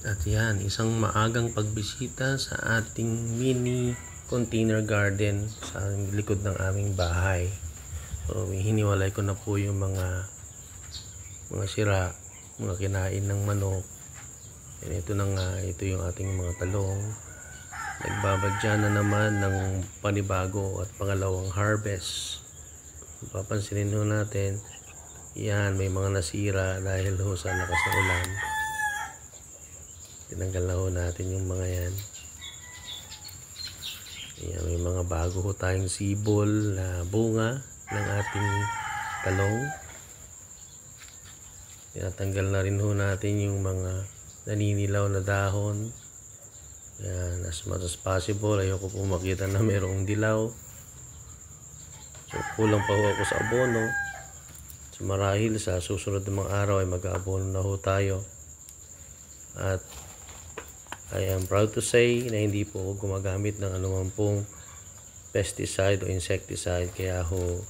At yan, isang maagang pagbisita sa ating mini container garden sa likod ng aming bahay. So, hiniwalay ko na po yung mga sira, mga kinain ng manok. And ito na nga, ito yung ating mga talong. Nagbabadya na naman ng panibago at pangalawang harvest. Papansinin ho natin, yan, may mga nasira dahil ho sa lakas ng ulan. Tinanggal na ho natin yung mga yan. Ayan, may mga bago ho tayong sibol na bunga ng ating talong. Tinatanggal na rin ho natin yung mga naninilaw na dahon. Ayan, as much as possible, ayoko po makita na mayroong dilaw. So, kulang pa ho ako sa abono. So, marahil sa susunod ng mga araw ay mag-aabono na ho tayo. At I am proud to say na hindi po ako gumagamit ng anuman pong pesticide o insecticide. Kaya ho,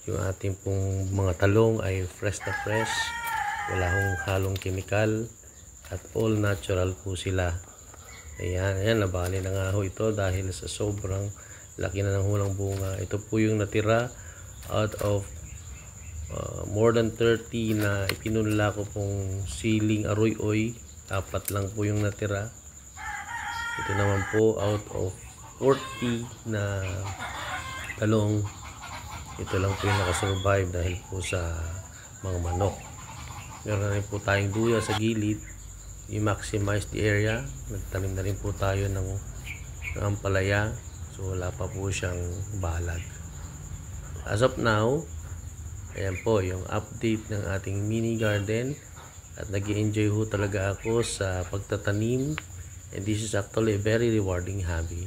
yung ating pong mga talong ay fresh na fresh. Wala hong halong kemikal at all natural po sila. Ayan, nabali na nga ho ito dahil sa sobrang laki na ng hulang bunga. Ito po yung natira out of more than 30 na ipinunla ko pong siling aroy-oy. 4 lang po yung natira. Ito naman po out of 40 na talong, ito lang po yung nakasurvive dahil po sa mga manok. Meron na rin po tayong duya sa gilid. I-maximize the area. Nagtanim na rin po tayo ng ampalaya. So wala pa po siyang balag. As of now, ayan po yung update ng ating mini garden. At nag-i-enjoy ho talaga ako sa pagtatanim. And this is actually a very rewarding hobby.